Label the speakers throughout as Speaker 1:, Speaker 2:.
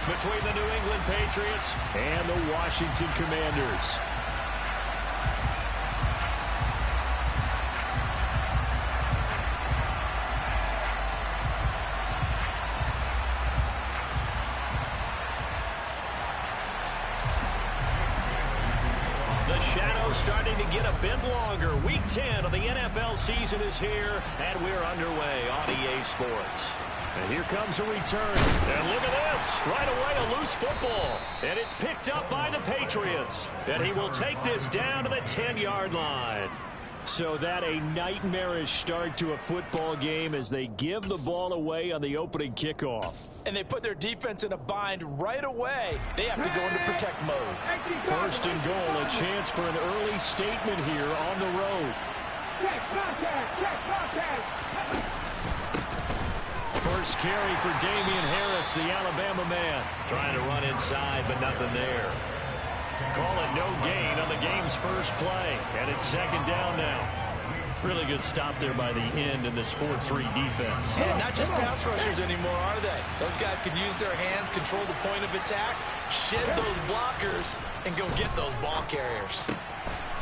Speaker 1: between the New England Patriots and the Washington Commanders. The shadow's starting to get a bit longer. Week 10 of the NFL season is here, and we're underway on EA Sports. And here comes a return. And look at this. Right away, a loose football. And it's picked up by the Patriots. And he will take this down to the 10-yard line. So that a nightmarish start to a football game as they give the ball away on the opening kickoff.
Speaker 2: And they put their defense in a bind right away. They have to go into protect mode.
Speaker 1: First and goal, a chance for an early statement here on the road. First carry for Damian Harris, the Alabama man. Trying to run inside, but nothing there. Call it no gain on the game's first play. And it's second down now. Really good stop there by the end in this 4-3 defense.
Speaker 2: Yeah, not just pass rushers anymore, are they? Those guys can use their hands, control the point of attack, shed those blockers, and go get those ball carriers.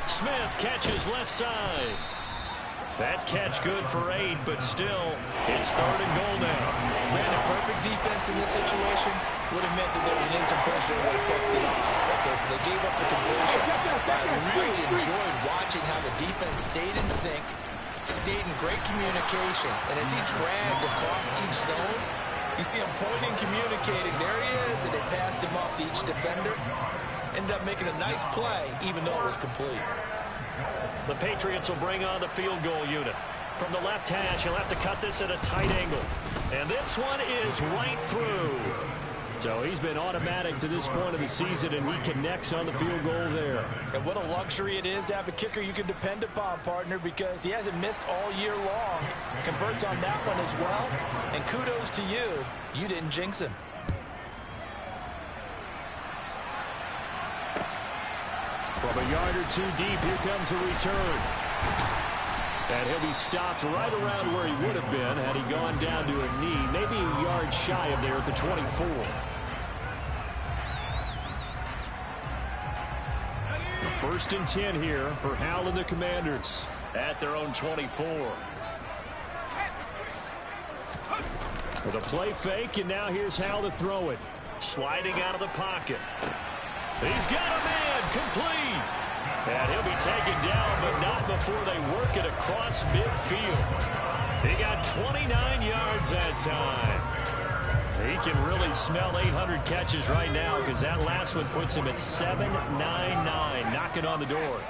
Speaker 1: Smith catches left side. That catch good for 8, but still, it's third and goal now.
Speaker 2: Brandon, perfect defense in this situation would have meant that there was an incompletion and would have picked it off. Okay, so they gave up the completion. I really enjoyed watching how the defense stayed in sync, stayed in great communication, and as he dragged across each zone, you see him pointing, communicating. There he is, and they passed him off to each defender. Ended up making a nice play, even though it was complete.
Speaker 1: The Patriots will bring on the field goal unit. From the left hash, he'll have to cut this at a tight angle. And this one is right through. So he's been automatic to this point of the season, and he connects on the field goal there.
Speaker 2: And what a luxury it is to have a kicker you can depend upon, partner, because he hasn't missed all year long. Converts on that one as well. And kudos to you. You didn't jinx him.
Speaker 1: From a yard or two deep, here comes a return. And he'll be stopped right around where he would have been had he gone down to a knee, maybe a yard shy of there at the 24. First and 10 here for Hal and the Commanders at their own 24. With a play fake, and now here's Hal to throw it. Sliding out of the pocket. He's got a man, complete. And he'll be taken down, but not before they work it across midfield. He got 29 yards that time. He can really smell 800 catches right now because that last one puts him at 799, knocking on the door.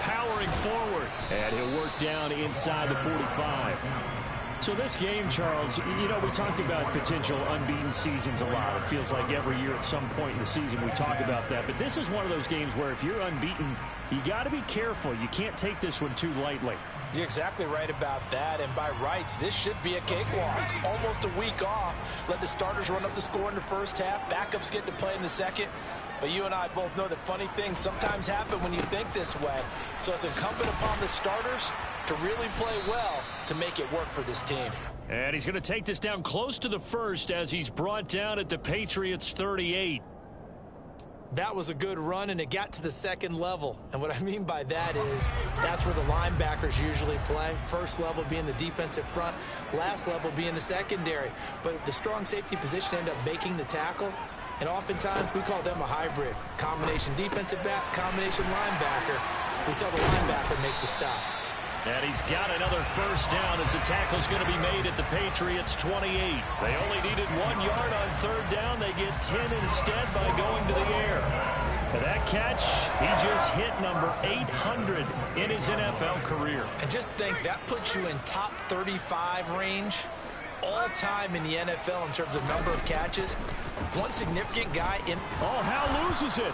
Speaker 1: Powering forward, and he'll work down inside the 45. So this game, Charles, you know, we talked about potential unbeaten seasons a lot. It feels like every year at some point in the season we talk about that. But this is one of those games where if you're unbeaten, you got to be careful. You can't take this one too lightly.
Speaker 2: You're exactly right about that. And by rights, this should be a cakewalk. Almost a week off. Let the starters run up the score in the first half. Backups get to play in the second. But you and I both know that funny things sometimes happen when you think this way. So it's incumbent upon the starters to really play well to make it work for this team.
Speaker 1: And he's going to take this down close to the first as he's brought down at the Patriots 38.
Speaker 2: That was a good run, and it got to the second level. And what I mean by that is that's where the linebackers usually play. First level being the defensive front, last level being the secondary. But the strong safety position ended up making the tackle. And oftentimes we call them a hybrid. Combination defensive back, combination linebacker. We saw the linebacker make the stop.
Speaker 1: And he's got another first down as the tackle's going to be made at the Patriots 28. They only needed 1 yard on third down. They get 10 instead by going to the air. For that catch, he just hit number 800 in his NFL career.
Speaker 2: And just think, that puts you in top 35 range all time in the NFL in terms of number of catches. One significant guy in...
Speaker 1: Oh, Hal loses it.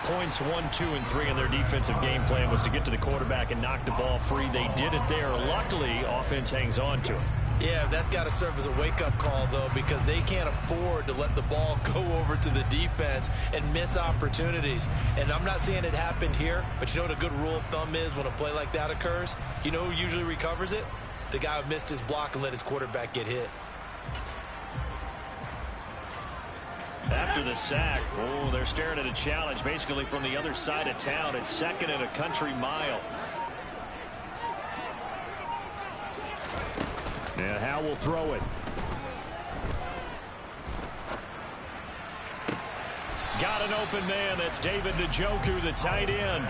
Speaker 1: Points 1, 2, and 3 in their defensive game plan was to get to the quarterback and knock the ball free. They did it there. Luckily, offense hangs on to it.
Speaker 2: Yeah, that's got to serve as a wake-up call, though, because they can't afford to let the ball go over to the defense and miss opportunities. And I'm not saying it happened here, but you know what a good rule of thumb is when a play like that occurs? You know who usually recovers it? The guy who missed his block and let his quarterback get hit.
Speaker 1: After the sack, oh, they're staring at a challenge basically from the other side of town. It's second and a country mile. And Howe will throw it. Got an open man. That's David Njoku, the tight end.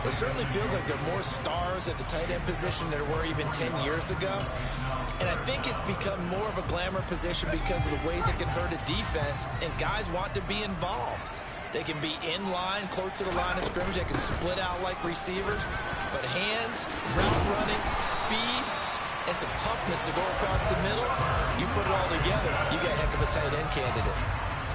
Speaker 2: It certainly feels like there are more stars at the tight end position than there were even 10 years ago. And I think it's become more of a glamour position because of the ways it can hurt a defense, and guys want to be involved. They can be in line, close to the line of scrimmage. They can split out like receivers. But hands, route running, speed, and some toughness to go across the middle, you put it all together, you got a heck of a tight end candidate.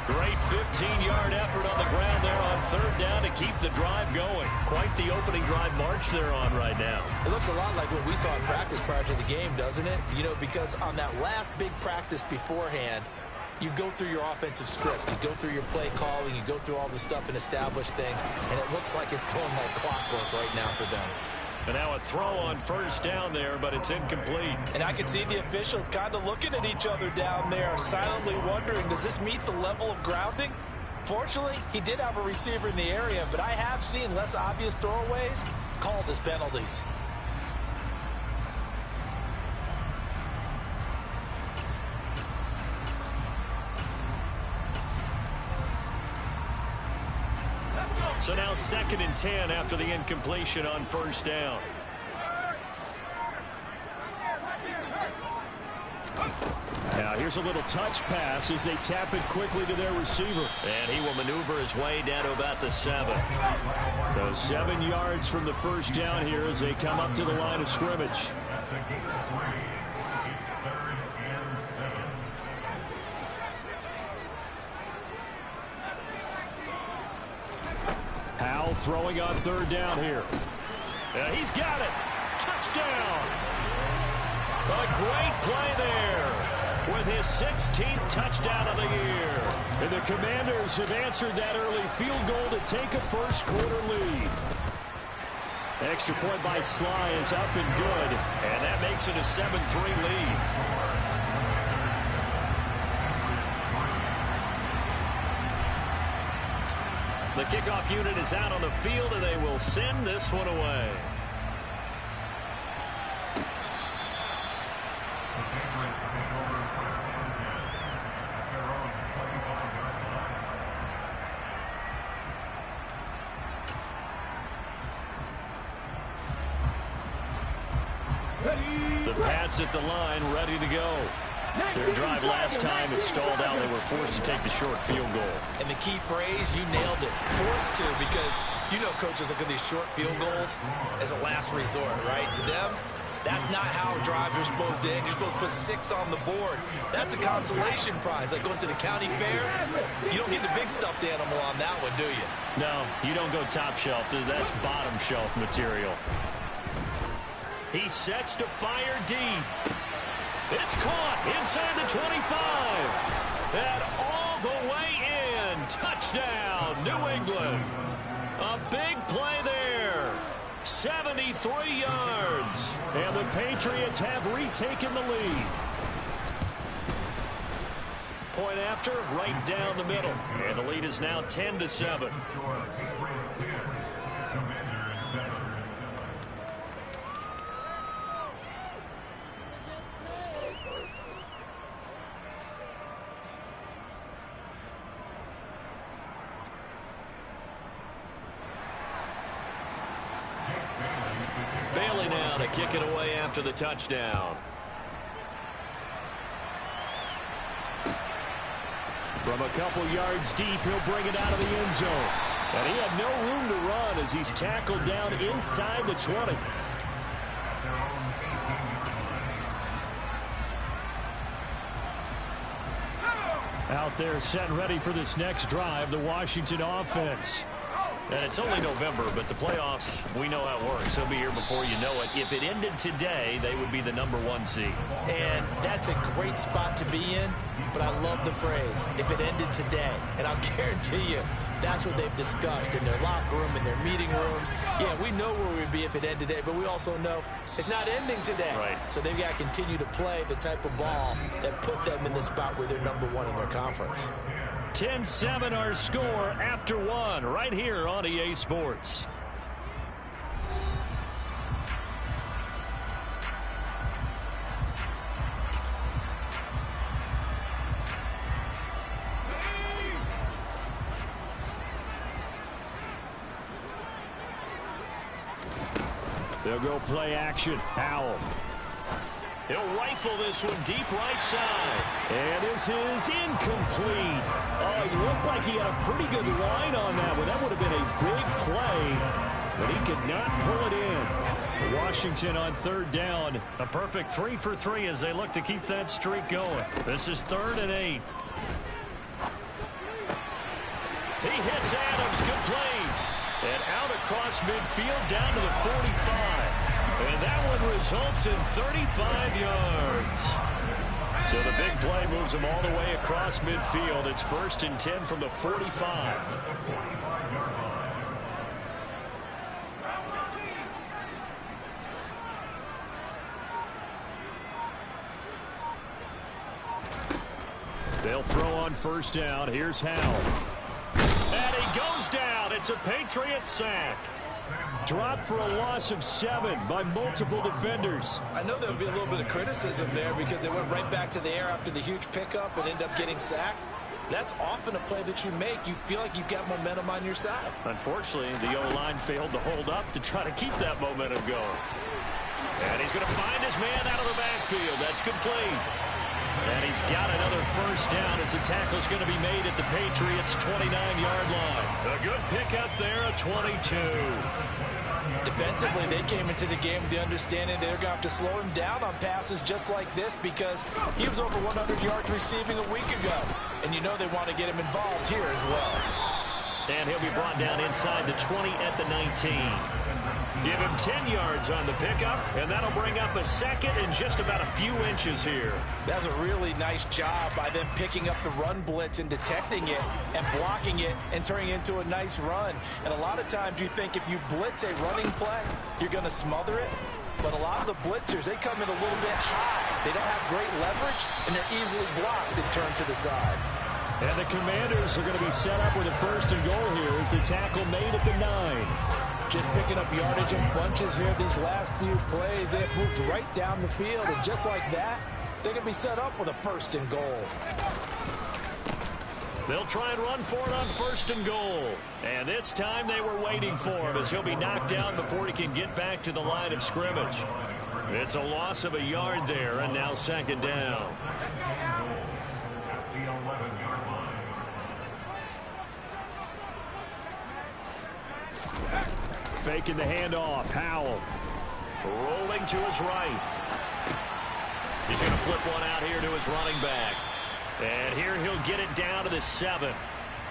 Speaker 1: Great 15-yard effort on the ground there on third down to keep the drive going. Quite the opening drive march they're on right now.
Speaker 2: It looks a lot like what we saw in practice prior to the game, doesn't it? You know, because on that last big practice beforehand, you go through your offensive script, you go through your play calling, you go through all the stuff and establish things, and it looks like it's going like clockwork right now for them.
Speaker 1: And now a throw on first down there, but it's incomplete.
Speaker 3: And I can see the officials kind of looking at each other down there, silently wondering, does this meet the level of grounding? Fortunately, he did have a receiver in the area, but I have seen less obvious throwaways called as penalties.
Speaker 1: So now 2nd and 10 after the incompletion on first down. Now here's a little touch pass as they tap it quickly to their receiver. And he will maneuver his way down to about the 7. So 7 yards from the first down here as they come up to the line of scrimmage. Howe throwing on third down here. He's got it. Touchdown. A great play there with his 16th touchdown of the year. And the Commanders have answered that early field goal to take a first quarter lead. Extra point by Sly is up and good. And that makes it a 7-3 lead. The kickoff unit is out on the field, and they will send this one away. The Pats at the line, ready to go. Their drive last time, it stalled out. They were forced to take the short field goal.
Speaker 2: And the key phrase, you nailed it. Forced to, because you know coaches look at these short field goals as a last resort, right? To them, that's not how drives are supposed to end. You're supposed to put 6 on the board. That's a consolation prize. Like going to the county fair, you don't get the big stuffed animal on that one, do you?
Speaker 1: No, you don't go top shelf. That's bottom shelf material. He sets to fire deep. It's caught inside the 25. And all the way in. Touchdown, New England. A big play there. 73 yards. And the Patriots have retaken the lead. Point after, right down the middle. And the lead is now 10-7. Bailey now to kick it away after the touchdown. From a couple yards deep, he'll bring it out of the end zone. And he had no room to run as he's tackled down inside the 20. Out there set and ready for this next drive, the Washington offense. And it's only November, but the playoffs, we know how it works. They'll be here before you know it. If it ended today, they would be the #1 seed.
Speaker 2: And that's a great spot to be in, but I love the phrase, if it ended today. And I'll guarantee you, that's what they've discussed in their locker room, in their meeting rooms. Yeah, we know where we'd be if it ended today, but we also know it's not ending today.
Speaker 1: Right.
Speaker 2: So they've got to continue to play the type of ball that put them in the spot where they're #1 in their conference.
Speaker 1: 10-7 our score after one right here on EA Sports. They'll go play action. Howell. He'll rifle this one deep right side. And this is incomplete. Oh, he looked like he had a pretty good line on that one. That would have been a big play, but he could not pull it in. Washington on 3rd down. A perfect 3 for 3 as they look to keep that streak going. This is 3rd and 8. He hits Adams. Good play. And out across midfield down to the 45. And that one results in 35 yards. So the big play moves them all the way across midfield. It's 1st and 10 from the 45. They'll throw on 1st down. Here's Howell. And he goes down. It's a Patriots sack. Dropped for a loss of 7 by multiple defenders.
Speaker 2: I know there'll be a little bit of criticism there because they went right back to the air after the huge pickup and ended up getting sacked. That's often a play that you make. You feel like you've got momentum on your side.
Speaker 1: Unfortunately, the O-line failed to hold up to try to keep that momentum going. And he's going to find his man out of the backfield. That's good play. And he's got another 1st down as the tackle's going to be made at the Patriots' 29-yard line. A good pickup there, a 22.
Speaker 3: Defensively, they came into the game with the understanding they're going to have to slow him down on passes just like this because he was over 100 yards receiving a week ago. And you know they want to get him involved here as well.
Speaker 1: And he'll be brought down inside the 20 at the 19. Give him 10 yards on the pickup, and that'll bring up a 2nd and just about a few inches here.
Speaker 3: That's a really nice job by them picking up the run blitz and detecting it and blocking it and turning it into a nice run. And a lot of times you think if you blitz a running play, you're going to smother it. But a lot of the blitzers, they come in a little bit high. They don't have great leverage, and they're easily blocked and turned to the side.
Speaker 1: And the Commanders are going to be set up with a 1st and goal here as the tackle made at the 9.
Speaker 3: Just picking up yardage in bunches here these last few plays. They have moved right down the field, and just like that, they're going to be set up with a 1st and goal.
Speaker 1: They'll try and run for it on 1st and goal. And this time they were waiting for him as he'll be knocked down before he can get back to the line of scrimmage. It's a loss of a yard there, and now 2nd down. Faking the handoff. Howell rolling to his right. He's going to flip one out here to his running back. And here he'll get it down to the 7.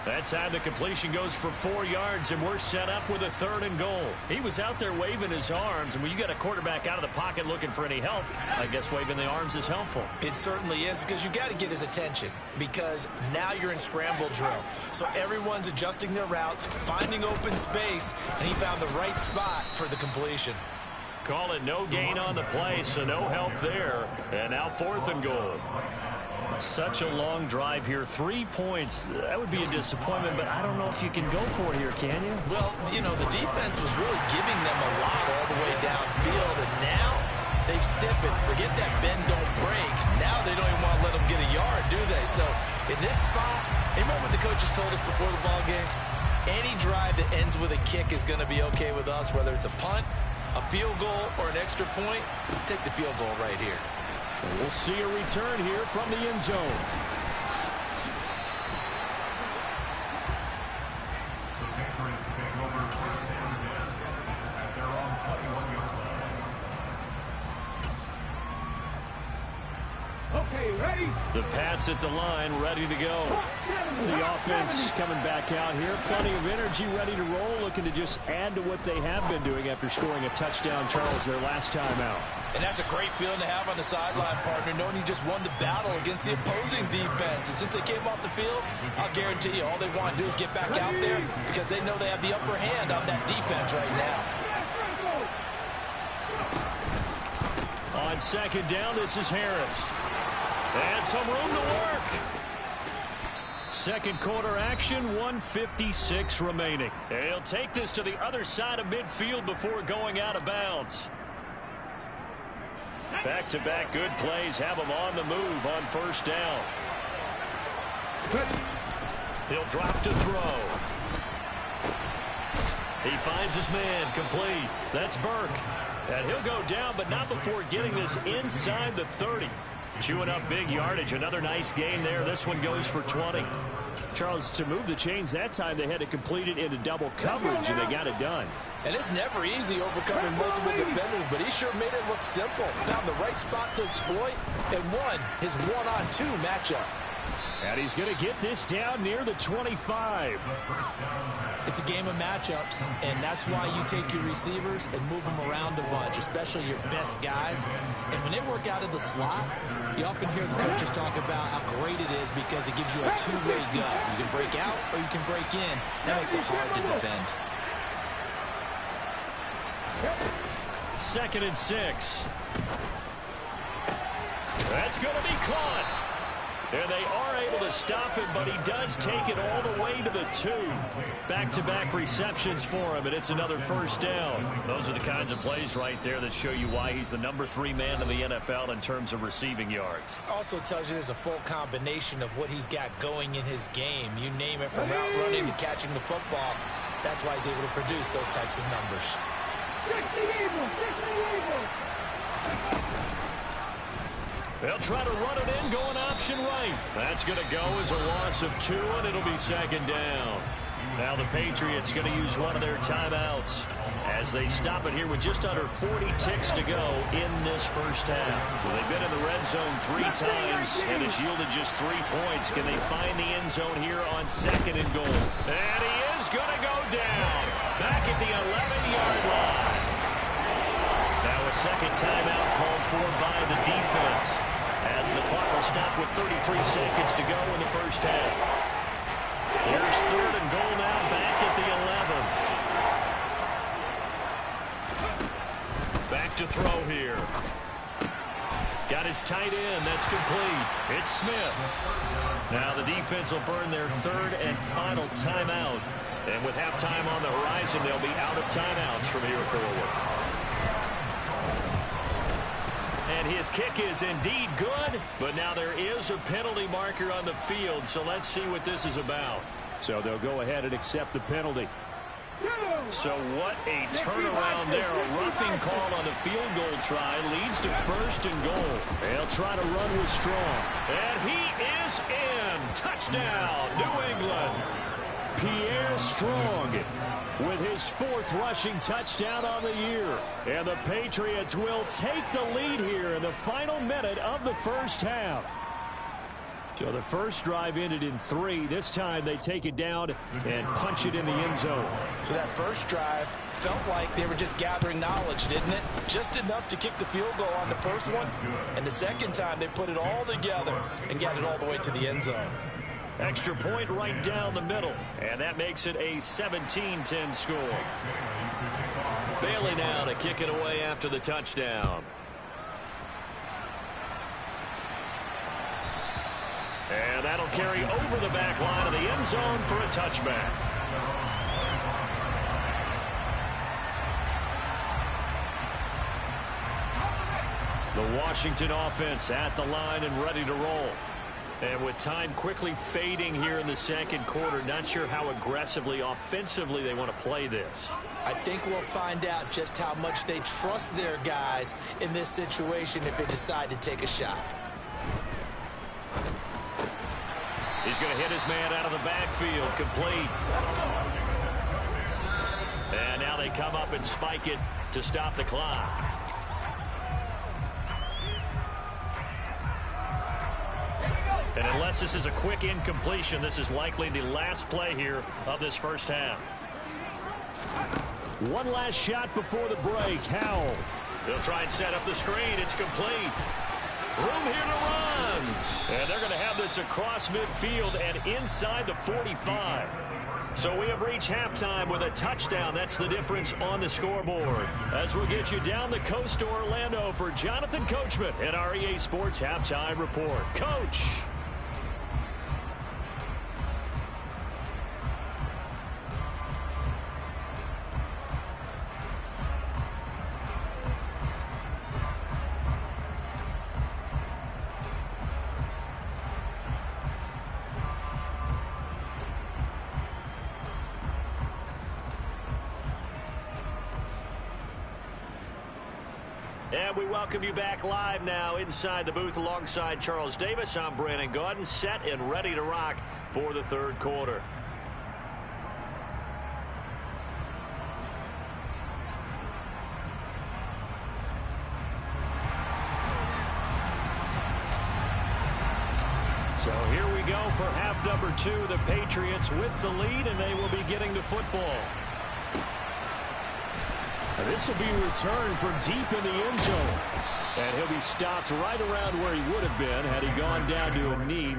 Speaker 1: That time the completion goes for 4 yards, and we're set up with a 3rd and goal. He was out there waving his arms, and when you got a quarterback out of the pocket looking for any help, I guess waving the arms is helpful.
Speaker 2: It certainly is because you got to get his attention because now you're in scramble drill. So everyone's adjusting their routes, finding open space, and he found the right spot for the completion.
Speaker 1: Call it no gain on the play, so no help there. And now 4th and goal. Such a long drive here. 3 points. That would be a disappointment, but I don't know if you can go for it here, can you?
Speaker 2: Well, you know, the defense was really giving them a lot all the way downfield, and now they've stiffened. Forget that bend, don't break. Now they don't even want to let them get a yard, do they? So in this spot, remember what the coaches told us before the ball game? Any drive that ends with a kick is going to be okay with us, whether it's a punt, a field goal, or an extra point. Take the field goal right here.
Speaker 1: And we'll see a return here from the end zone.
Speaker 4: Okay,
Speaker 1: The Pats at the line, ready to go. The offense coming back out here. Plenty of energy, ready to roll, looking to just add to what they have been doing after scoring a touchdown, Charles, their last time out.
Speaker 3: And that's a great feeling to have on the sideline, partner, knowing you just won the battle against the opposing defense. And since they came off the field, I'll guarantee you all they want to do is get back out there because they know they have the upper hand on that defense right now.
Speaker 1: On second down, this is Harris. And some room to work. Second quarter action, 1:56 remaining. And he'll take this to the other side of midfield before going out of bounds. Back-to-back good plays have him on the move on first down. He'll drop to throw. He finds his man, complete. That's Burke. And he'll go down, but not before getting this inside the 30. Chewing up big yardage. Another nice gain there. This one goes for 20. Charles, to move the chains that time, they had to complete it into double coverage, and they got it done.
Speaker 3: And it's never easy overcoming multiple defenders, but he sure made it look simple. Found the right spot to exploit and won his one-on-two matchup.
Speaker 1: And he's going to get this down near the 25.
Speaker 2: It's a game of matchups, and that's why you take your receivers and move them around a bunch, especially your best guys. And when they work out of the slot, you often hear the coaches talk about how great it is because it gives you a two-way go. You can break out or you can break in. That makes it hard to defend.
Speaker 1: 2nd and 6. That's going to be caught. And they are able to stop him, but he does take it all the way to the 2. Back-to-back receptions for him, and it's another first down. Those are the kinds of plays right there that show you why he's the number 3 man in the NFL in terms of receiving yards.
Speaker 2: Also tells you there's a full combination of what he's got going in his game. You name it, from route running to catching the football. That's why he's able to produce those types of numbers.
Speaker 1: They'll try to run it in, going option right. That's going to go as a loss of 2, and it'll be second down. Now the Patriots going to use one of their timeouts as they stop it here with just under 40 ticks to go in this first half. So they've been in the red zone 3 times, and it's yielded just 3 points. Can they find the end zone here on 2nd and goal? And he is going to go down back at the 11-yard line. Now a second timeout called for by the defense as the clock will stop with 33 seconds to go in the first half. Here's 3rd and goal now, back at the 11. Back to throw here. Got his tight end. That's complete. It's Smith. Now the defense will burn their 3rd and final timeout. And with halftime on the horizon, they'll be out of timeouts from here forward. And his kick is indeed good, but now there is a penalty marker on the field, so let's see what this is about. So they'll go ahead and accept the penalty. So what a turnaround there. A roughing call on the field goal try leads to 1st and goal. They'll try to run with Strong. And he is in. Touchdown, New England. Pierre Strong with his 4th rushing touchdown on the year. And the Patriots will take the lead here in the final minute of the first half. So the first drive ended in 3. This time they take it down and punch it in the end zone.
Speaker 3: So that first drive felt like they were just gathering knowledge, didn't it? Just enough to kick the field goal on the first one. And the second time they put it all together and got it all the way to the end zone.
Speaker 1: Extra point right down the middle. And that makes it a 17-10 score. Bailey now to kick it away after the touchdown. And that'll carry over the back line of the end zone for a touchback. The Washington offense at the line and ready to roll. And with time quickly fading here in the second quarter, not sure how aggressively, offensively they want to play this.
Speaker 2: I think we'll find out just how much they trust their guys in this situation if they decide to take a shot.
Speaker 1: He's going to hit his man out of the backfield, complete. And now they come up and spike it to stop the clock. And unless this is a quick incompletion, this is likely the last play here of this first half. One last shot before the break. Howell. They'll try and set up the screen. It's complete. Room here to run. And they're going to have this across midfield and inside the 45. So we have reached halftime with a touchdown. That's the difference on the scoreboard. As we'll get you down the coast to Orlando for Jonathan Coachman at our EA Sports Halftime Report. Coach. And we welcome you back live now inside the booth alongside Charles Davis. I'm Brandon Gaudin, set and ready to rock for the third quarter. So here we go for half number 2. The Patriots with the lead, and they will be getting the football. This will be a return from deep in the end zone. And he'll be stopped right around where he would have been had he gone down to a knee.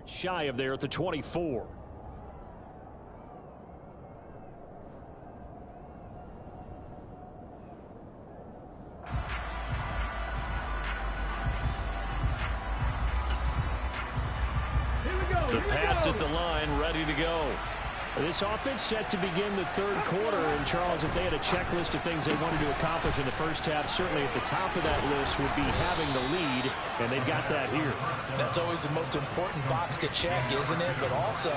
Speaker 1: Shy of there at the 24. The Pats at the line, ready to go. This offense set to begin the third quarter. And, Charles, if they had a checklist of things they wanted to accomplish in the first half, certainly at the top of that list would be having the lead, and they've got that here.
Speaker 3: That's always the most important box to check, isn't it? But also,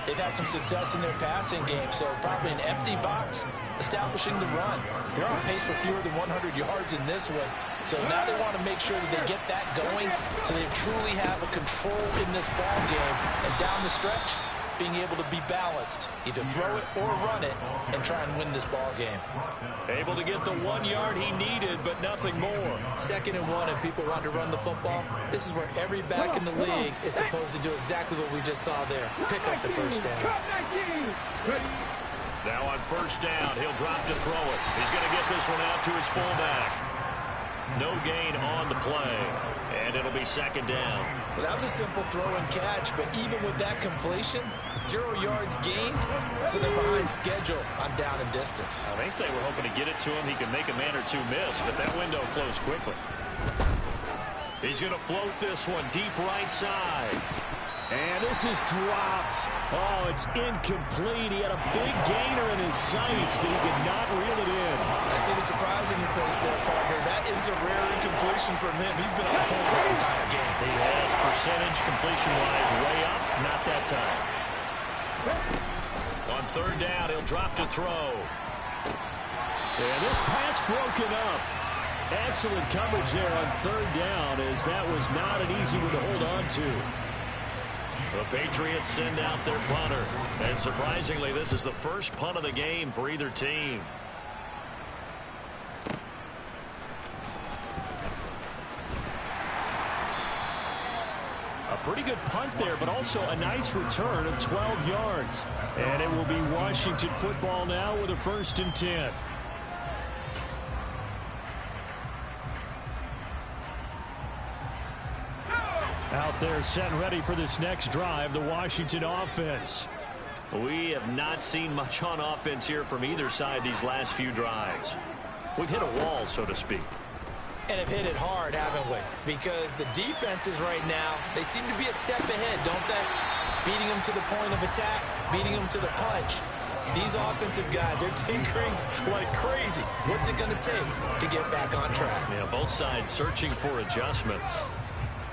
Speaker 3: they've had some success in their passing game, so probably an empty box establishing the run. They're on pace for fewer than 100 yards in this one, so now they want to make sure that they get that going so they truly have a control in this ball game. And down the stretch, being able to be balanced, either throw it or run it, and try and win this ball game.
Speaker 1: Able to get the 1 yard he needed, but nothing more.
Speaker 2: 2nd and 1, and people want to run the football. This is where every back in the league is supposed to do exactly what we just saw there. Pick up the first down.
Speaker 1: Now on first down, he'll drop to throw it. He's going to get this one out to his fullback. No gain on the play, and it'll be 2nd down.
Speaker 2: Well, that was a simple throw and catch, but even with that completion, 0 yards gained, so they're behind schedule on down and distance.
Speaker 1: I think they were hoping to get it to him. He could make a man or two miss, but that window closed quickly. He's going to float this one deep right side. And this is dropped. Oh, it's incomplete. He had a big gainer in his sights, but he could not reel it in.
Speaker 2: I see the surprise in your face there, partner. That is a rare incompletion from him. He's been on point this entire game.
Speaker 1: He has percentage completion-wise way up. Not that time. On 3rd down, he'll drop to throw. And this pass broken up. Excellent coverage there on 3rd down, as that was not an easy one to hold on to. The Patriots send out their punter. And surprisingly, this is the first punt of the game for either team. A pretty good punt there, but also a nice return of 12 yards. And it will be Washington football now with a 1st and 10. Out there set and ready for this next drive, the Washington offense. We have not seen much on offense here from either side these last few drives. We've hit a wall, so to speak.
Speaker 2: And have hit it hard, haven't we? Because the defenses right now, they seem to be a step ahead, don't they? Beating them to the point of attack, beating them to the punch. These offensive guys, they're tinkering like crazy. What's it going to take to get back on track?
Speaker 1: Yeah, both sides searching for adjustments.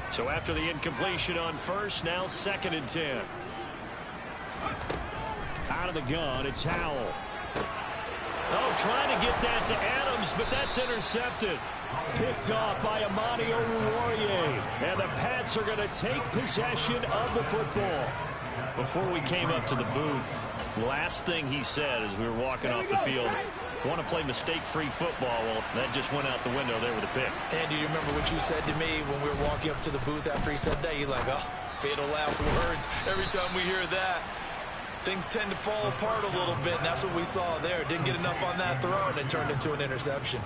Speaker 1: So after the incompletion on first, now 2nd and 10. Out of the gun, it's Howell. Oh, trying to get that to Adams, but that's intercepted. Picked off by Amani Oruwariye. And the Pats are going to take possession of the football. Before we came up to the booth, last thing he said as we were walking off the field, want to play mistake-free football. Well, that just went out the window there with a pick.
Speaker 2: And do you remember what you said to me when we were walking up to the booth after he said that? You're like, oh, fatal last words. Every time we hear that, things tend to fall apart a little bit, and that's what we saw there. Didn't get enough on that throw, and it turned into an interception.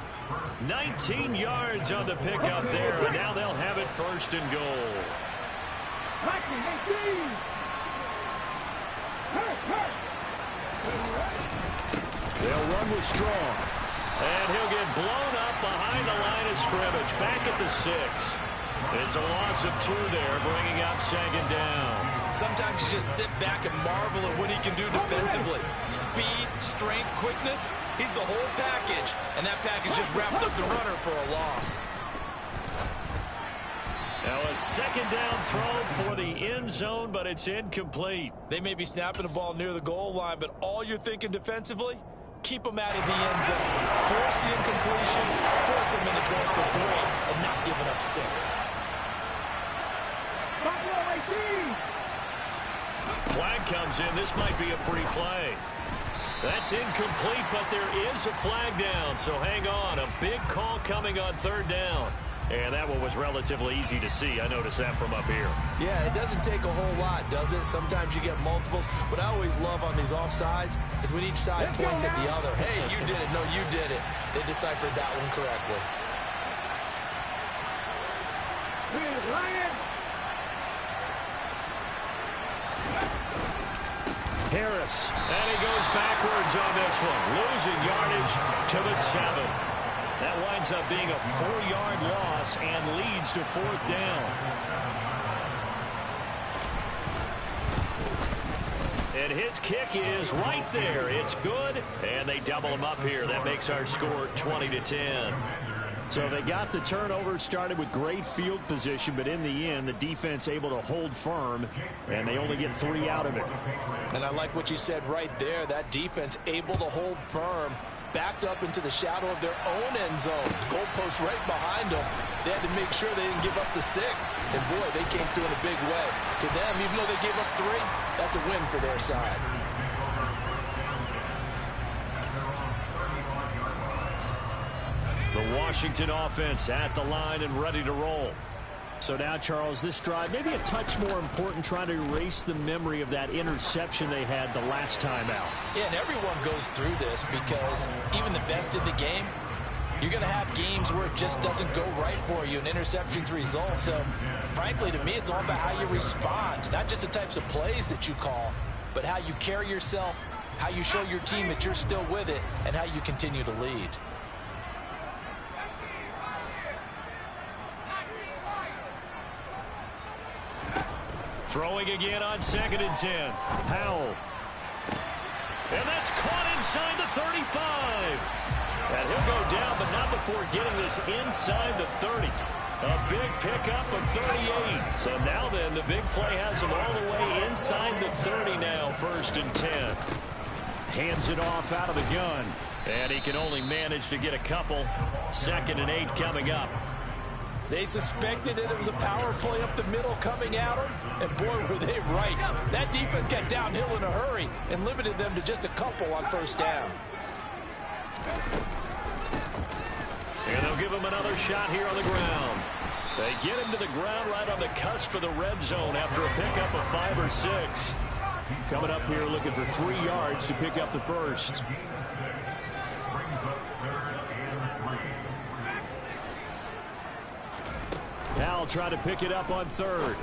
Speaker 1: 19 yards on the pickup there, and now they'll have it 1st and goal. They'll run with Strong. And he'll get blown up behind the line of scrimmage. Back at the 6. It's a loss of 2 there, bringing up 2nd down.
Speaker 2: Sometimes you just sit back and marvel at what he can do defensively. Speed, strength, quickness. He's the whole package. And that package just wrapped up the runner for a loss.
Speaker 1: Now a 2nd down throw for the end zone, but it's incomplete.
Speaker 2: They may be snapping the ball near the goal line, but all you're thinking defensively, keep them out of the end zone. Force the incompletion, force them into going for 3, and not giving up 6.
Speaker 1: Flag comes in. This might be a free play. That's incomplete, but there is a flag down, so hang on. A big call coming on 3rd down. And that one was relatively easy to see. I noticed that from up here.
Speaker 2: Yeah, it doesn't take a whole lot, does it? Sometimes you get multiples. What I always love on these offsides is when each side points at the other. Hey, you did it. No, you did it. They deciphered that one correctly.
Speaker 1: Harris, and he goes backwards on this one, losing yardage to the 7. That winds up being a 4-yard loss and leads to 4th down. And his kick is right there. It's good, and they double him up here. That makes our score 20-10. So they got the turnover, started with great field position, but in the end, the defense able to hold firm, and they only get 3 out of it.
Speaker 3: And I like what you said right there. That defense able to hold firm, backed up into the shadow of their own end zone. Goalpost right behind them. They had to make sure they didn't give up the 6. And, boy, they came through in a big way. To them, even though they gave up 3, that's a win for their side.
Speaker 1: The Washington offense at the line and ready to roll. So now, Charles, this drive maybe a touch more important, trying to erase the memory of that interception they had the last time out.
Speaker 3: Yeah, and everyone goes through this because even the best in the game, you're going to have games where it just doesn't go right for you, and interceptions result. So, frankly, to me, it's all about how you respond, not just the types of plays that you call, but how you carry yourself, how you show your team that you're still with it, and how you continue to lead.
Speaker 1: Throwing again on 2nd and 10. Howell. And that's caught inside the 35. And he'll go down, but not before getting this inside the 30. A big pickup of 38. So now then, the big play has him all the way inside the 30 now, 1st and 10. Hands it off out of the gun. And he can only manage to get a couple. 2nd and 8 coming up.
Speaker 3: They suspected that it was a power play up the middle coming at them, and boy, were they right. That defense got downhill in a hurry and limited them to just a couple on 1st down.
Speaker 1: And they'll give him another shot here on the ground. They get him to the ground right on the cusp of the red zone after a pickup of 5 or 6. Coming up here looking for 3 yards to pick up the 1st. Howell trying to pick it up on 3rd.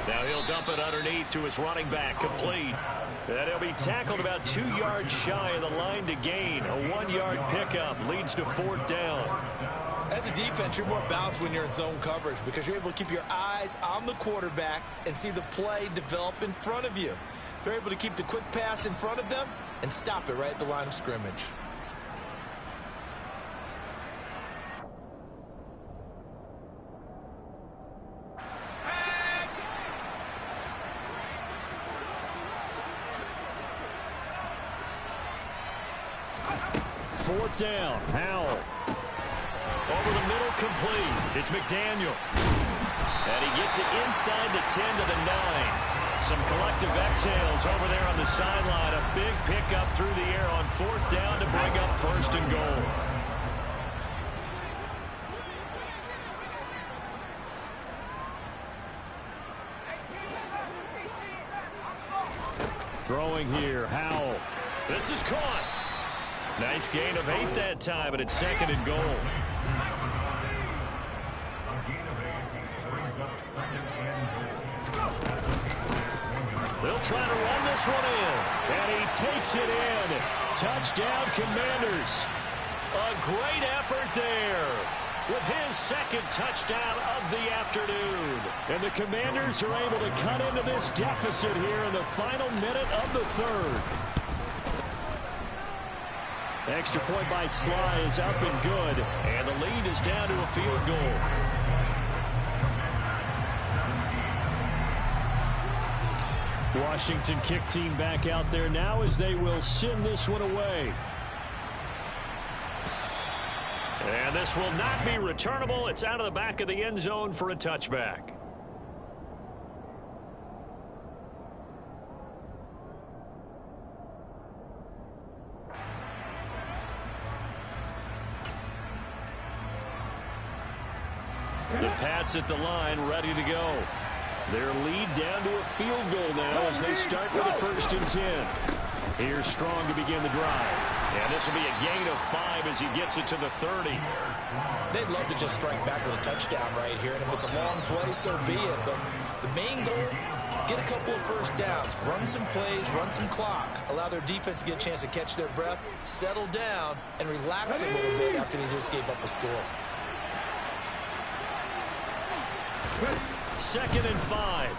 Speaker 1: Now he'll dump it underneath to his running back, complete. And he'll be tackled about 2 yards shy of the line to gain. A 1-yard pickup leads to 4th down.
Speaker 2: As a defense, you're more balanced when you're in zone coverage because you're able to keep your eyes on the quarterback and see the play develop in front of you. They're able to keep the quick pass in front of them and stop it right at the line of scrimmage.
Speaker 1: Fourth down, Howell. Over the middle, complete. It's McDaniel. And he gets it inside the 10 to the 9. Some collective exhales over there on the sideline. A big pickup through the air on fourth down to bring up first and goal. Throwing here, Howell. This is caught. Nice gain of 8 that time, but it's second and goal. They'll try to run this one in, and he takes it in. Touchdown, Commanders. A great effort there with his second touchdown of the afternoon. And the Commanders are able to cut into this deficit here in the final minute of the third. Extra point by Sly is up and good, and the lead is down to a field goal. Washington kick team back out there now as they will send this one away. And this will not be returnable. It's out of the back of the end zone for a touchback. The Pats at the line, ready to go. Their lead down to a field goal now as they start with a 1st and 10. Here's Strong to begin the drive. And this will be a gain of 5 as he gets it to the 30.
Speaker 2: They'd love to just strike back with a touchdown right here, and if it's a long play, so be it. But the main goal, get a couple of first downs, run some plays, run some clock, allow their defense to get a chance to catch their breath, settle down, and relax a little bit after they just gave up a score.
Speaker 1: 2nd and 5.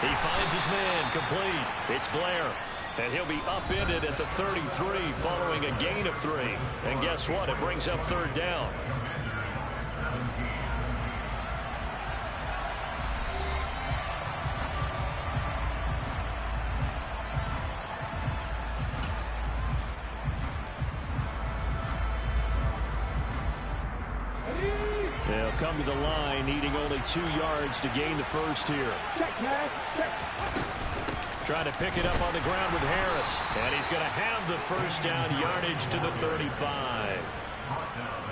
Speaker 1: He finds his man, complete. It's Blair. And he'll be upended at the 33 following a gain of 3. And guess what? It brings up 3rd down. They'll come to the line, needing only 2 yards to gain the first here. Trying to pick it up on the ground with Harris. And he's going to have the first down, yardage to the 35.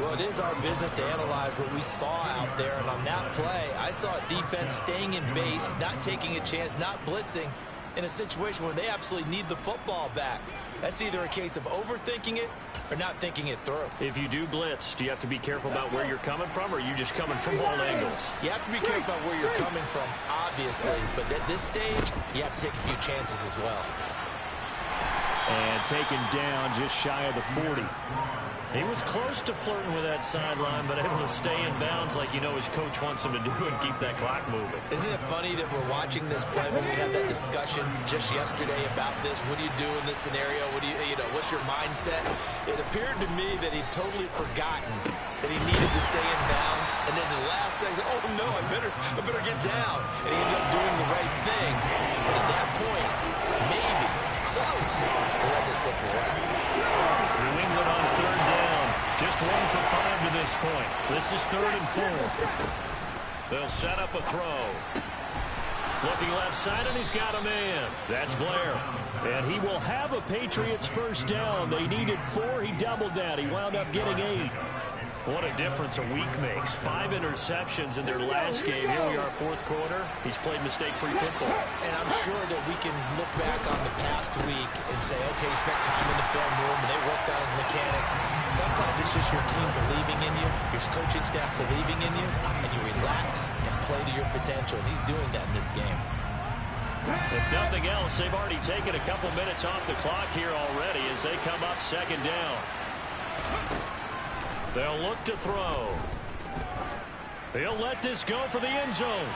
Speaker 2: Well, it is our business to analyze what we saw out there. And on that play, I saw a defense staying in base, not taking a chance, not blitzing in a situation where they absolutely need the football back. That's either a case of overthinking it or not thinking it through.
Speaker 1: If you do blitz, do you have to be careful about where you're coming from, or are you just coming from all angles?
Speaker 2: You have to be careful about where you're coming from, obviously. But at this stage, you have to take a few chances as well.
Speaker 1: And taken down just shy of the 40. He was close to flirting with that sideline, but able to stay in bounds like you know his coach wants him to do and keep that clock moving.
Speaker 2: Isn't it funny that we're watching this play when we had that discussion just yesterday about this? What do you do in this scenario? What do you know, what's your mindset? It appeared to me that he'd totally forgotten that he needed to stay in bounds, and then the last second, oh no, I better get down. And he ended up doing the right thing. But at that point, maybe close to letting it slip away.
Speaker 1: New England on 3rd down. Just 1 for 5 to this point. This is 3rd and 4. They'll set up a throw. Looking left side, and he's got a man. That's Blair. And he will have a Patriots first down. They needed 4. He doubled that. He wound up getting 8. What a difference a week makes. 5 interceptions in their last game. Here we are, 4th quarter. He's played mistake-free football.
Speaker 2: And I'm sure that we can look back on the past week and say, okay, he spent time in the film room and they worked on his mechanics. Sometimes it's just your team believing in you, your coaching staff believing in you, and you relax and play to your potential. He's doing that in this game.
Speaker 1: If nothing else, they've already taken a couple minutes off the clock here already as they come up 2nd down. They'll look to throw. He'll let this go for the end zone.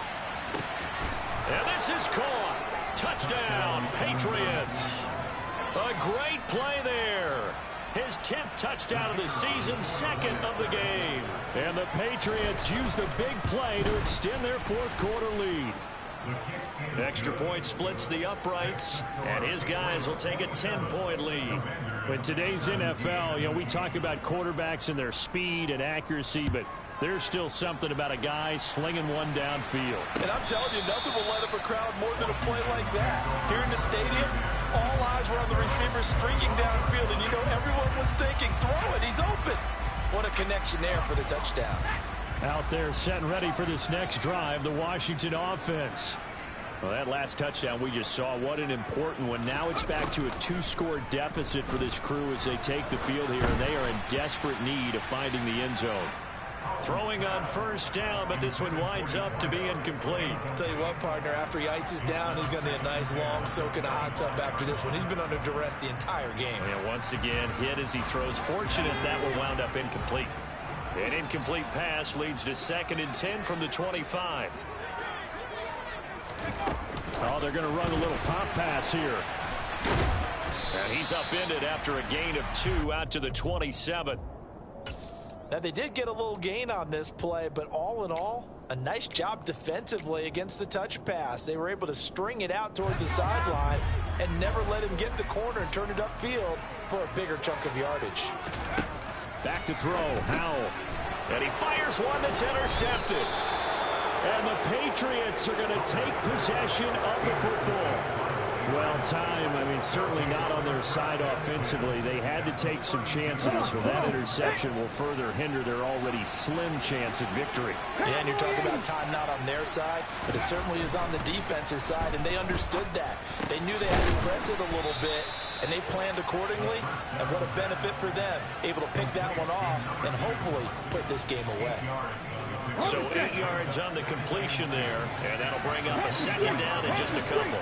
Speaker 1: And this is caught. Touchdown, Patriots. A great play there. His 10th touchdown of the season, second of the game. And the Patriots use the big play to extend their fourth quarter lead. Extra point splits the uprights, and his guys will take a 10-point lead. In today's NFL, we talk about quarterbacks and their speed and accuracy, but there's still something about a guy slinging one downfield.
Speaker 3: And I'm telling you, nothing will light up a crowd more than a play like that. Here in the stadium, all eyes were on the receiver streaking downfield, and everyone was thinking, throw it, he's open. What a connection there for the touchdown.
Speaker 1: Out there set and ready for this next drive, the Washington offense. Well, that last touchdown we just saw, what an important one. Now it's back to a 2-score deficit for this crew as they take the field here, and they are in desperate need of finding the end zone. Throwing on first down, but this one winds up to be incomplete.
Speaker 2: Tell you what, partner, after he ices down, he's going to need a nice long soak in a hot tub after this one. He's been under duress the entire game.
Speaker 1: And once again, hit as he throws. Fortunate that will wound up incomplete. An incomplete pass leads to 2nd and 10 from the 25. Oh, they're going to run a little pop pass here. And he's upended after a gain of 2 out to the 27.
Speaker 3: Now, they did get a little gain on this play, but all in all, a nice job defensively against the touch pass. They were able to string it out towards the sideline and never let him get the corner and turn it upfield for a bigger chunk of yardage.
Speaker 1: Back to throw, Howell. And he fires one that's intercepted. And the Patriots are going to take possession of the football. Well, time, certainly not on their side offensively. They had to take some chances, but that interception will further hinder their already slim chance at victory.
Speaker 3: Yeah, and you're talking about time not on their side, but it certainly is on the defense's side, and they understood that. They knew they had to press it a little bit, and they planned accordingly, and what a benefit for them, able to pick that one off and hopefully put this game away.
Speaker 1: So 8 yards on the completion there, and that'll bring up a 2nd down in just a couple.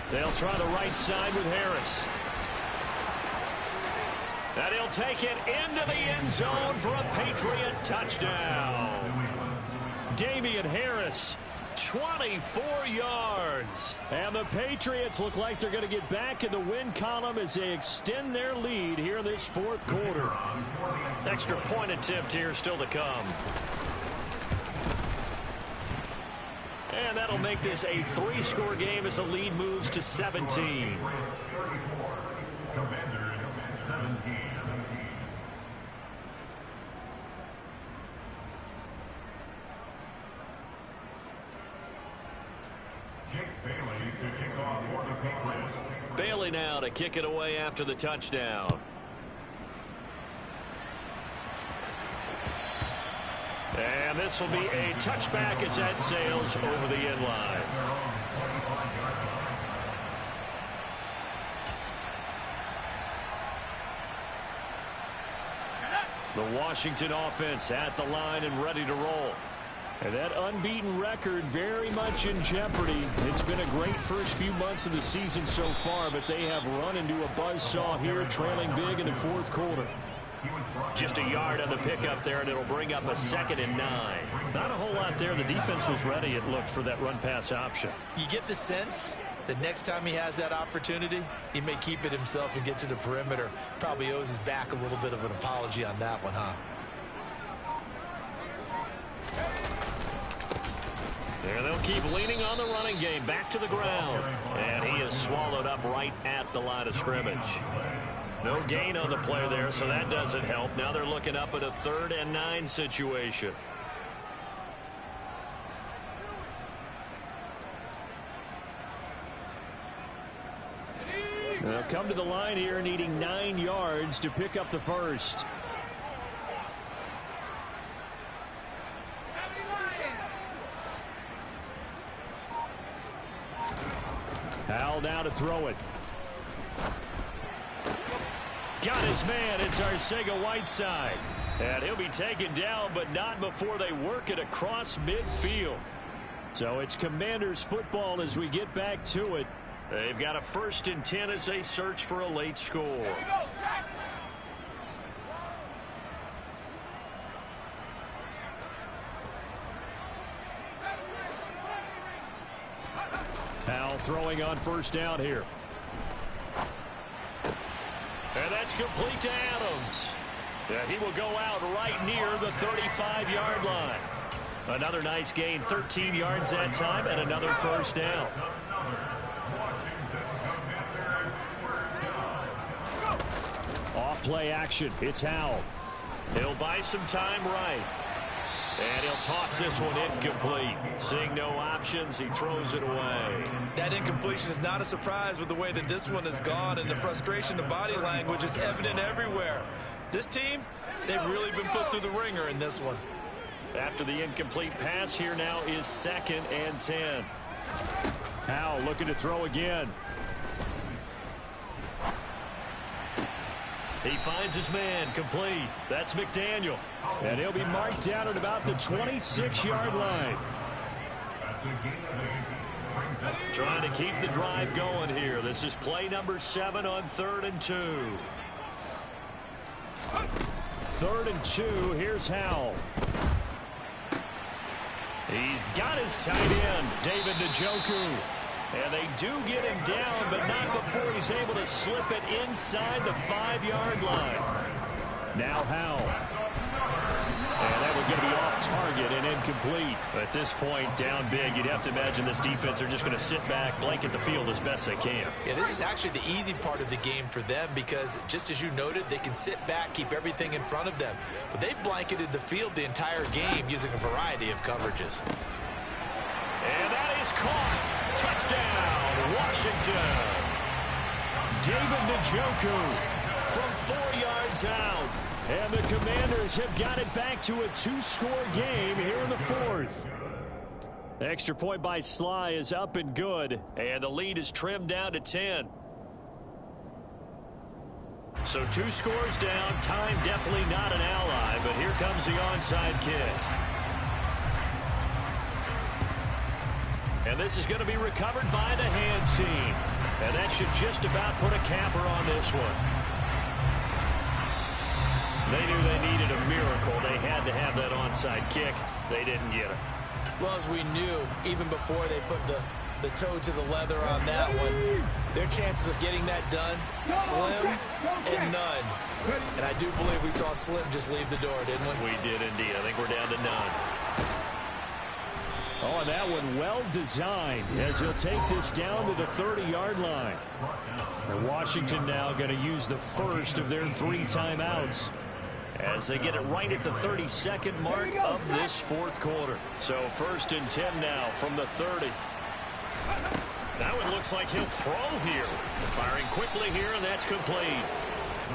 Speaker 1: They'll try the right side with Harris. And he'll take it into the end zone for a Patriot touchdown. Damian Harris, 24 yards. And the Patriots look like they're going to get back in the win column as they extend their lead here in this fourth quarter. Extra point attempt here still to come. And that'll make this a 3-score game as the lead moves to 17. Bailey now to kick it away after the touchdown. And this will be a touchback as that sails over the end line. The Washington offense at the line and ready to roll. And that unbeaten record very much in jeopardy. It's been a great first few months of the season so far, but they have run into a buzzsaw here, trailing big in the fourth quarter. Just a yard on the pickup there, and it'll bring up a 2nd and 9. Not a whole lot there. The defense was ready, it looked, for that run-pass option.
Speaker 2: You get the sense that next time he has that opportunity, he may keep it himself and get to the perimeter. Probably owes his back a little bit of an apology on that one, huh?
Speaker 1: And they'll keep leaning on the running game. Back to the ground. And he is swallowed up right at the line of scrimmage. No gain on the play there, so that doesn't help. Now they're looking up at a 3rd and 9 situation. They'll come to the line here needing 9 yards to pick up the first. Howell now to throw it. Got his man. It's Arcega-Whiteside. And he'll be taken down, but not before they work it across midfield. So it's Commanders football as we get back to it. They've got a 1st and 10 as they search for a late score. throwing on first down here. And that's complete to Adams. And he will go out right near the 35-yard line. Another nice gain, 13 yards that time, and another first down. Off play action. It's Howell. He'll buy some time right. And he'll toss this one incomplete. Seeing no options, he throws it away.
Speaker 3: That incompletion is not a surprise with the way that this one has gone, and the frustration, the body language is evident everywhere. This team, they've really been put through the ringer in this one.
Speaker 1: After the incomplete pass, here now is 2nd and 10. Howell looking to throw again. He finds his man, complete. That's McDaniel. And he'll be marked down at about the 26-yard line. Trying to keep the drive going here. This is play number 7 on 3rd and 2. 3rd and 2, here's Howell. He's got his tight end, David Njoku. And they do get him down, but not before he's able to slip it inside the 5-yard line. Now Howell. And that one going to be off target and incomplete. At this point, down big, you'd have to imagine this defense are just going to sit back, blanket the field as best they can.
Speaker 2: Yeah, this is actually the easy part of the game for them because, just as you noted, they can sit back, keep everything in front of them. But they've blanketed the field the entire game using a variety of coverages.
Speaker 1: And that is caught. Touchdown, Washington. David Njoku from 4 yards out. And the Commanders have got it back to a 2-score game here in the 4th. Extra point by Sly is up and good. And the lead is trimmed down to 10. So 2 scores down. Time definitely not an ally. But here comes the onside kick. And this is going to be recovered by the hands team. And that should just about put a capper on this one. They knew they needed a miracle. They had to have that onside kick. They didn't get it.
Speaker 2: Well, as we knew, even before they put the toe to the leather on that one, their chances of getting that done, slim and none. And I do believe we saw Slim just leave the door, didn't we?
Speaker 1: We did indeed. I think we're down to none. Oh, and that one well designed as he'll take this down to the 30-yard line. And Washington now going to use the first of their 3 timeouts as they get it right at the 32nd mark of this 4th quarter. So 1st and 10 now from the 30. That one looks like he'll throw here. Firing quickly here, and that's complete.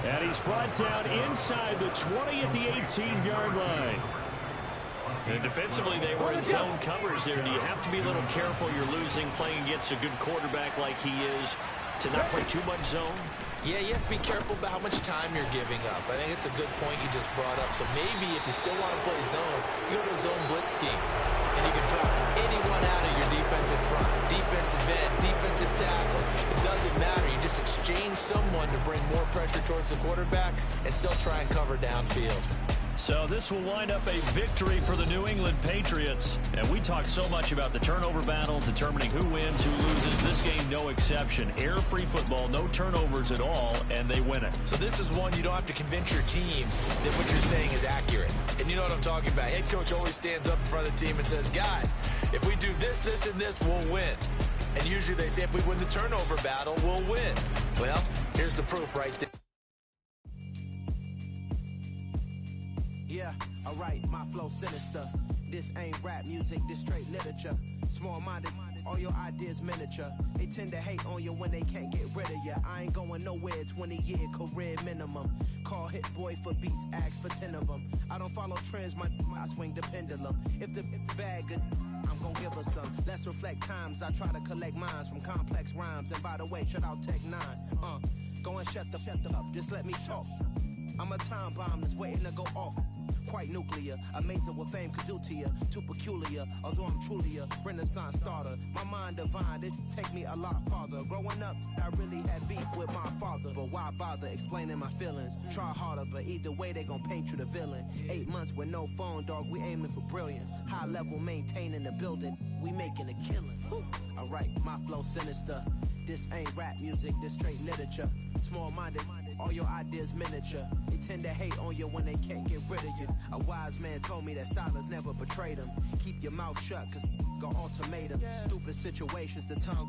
Speaker 1: And he's brought down inside the 20 at the 18-yard line. And defensively, they were in zone covers there. Do you have to be a little careful? You're losing, playing against a good quarterback like he is, to not play too much zone?
Speaker 2: Yeah, you have to be careful about how much time you're giving up. I think it's a good point you just brought up. So maybe if you still want to play zone, you go to a zone blitz scheme. And you can drop anyone out of your defensive front. Defensive end, defensive tackle. It doesn't matter. You just exchange someone to bring more pressure towards the quarterback and still try and cover downfield.
Speaker 1: So this will wind up a victory for the New England Patriots. And we talk so much about the turnover battle, determining who wins, who loses. This game, no exception. Air-free football, no turnovers at all, and they win it.
Speaker 2: So this is one you don't have to convince your team that what you're saying is accurate. And you know what I'm talking about. Head coach always stands up in front of the team and says, guys, if we do this, this, and this, we'll win. And usually they say if we win the turnover battle, we'll win. Well, here's the proof right there.
Speaker 4: Yeah, alright, my flow sinister. This ain't rap music, this straight literature. Small-minded, all your ideas miniature. They tend to hate on you when they can't get rid of you. I ain't going nowhere, 20-year career minimum. Call Hit Boy for beats, ask for 10 of them. I don't follow trends, I swing the pendulum. If the bag good, I'm gonna give her some. Let's reflect times, I try to collect minds from complex rhymes. And by the way, shut out Tech 9. Go and shut the up, just let me talk. I'm a time bomb that's waiting to go off. Quite nuclear, amazing what fame could do to you. Too peculiar, although I'm truly a renaissance starter. My mind divine, it take me a lot farther. Growing up, I really had beef with my father. But why bother explaining my feelings? Try harder, but either way they gon' paint you the villain. 8 months with no phone, dog, we aiming for brilliance. High level maintaining the building. we making a killing. Alright, my flow sinister. This ain't rap music, this straight literature. Small-minded, all your ideas miniature. They tend to hate on you when they can't get rid of you. A wise man told me that silence never betrayed him. Keep your mouth shut, cause got ultimatums. Stupid situations, the tongue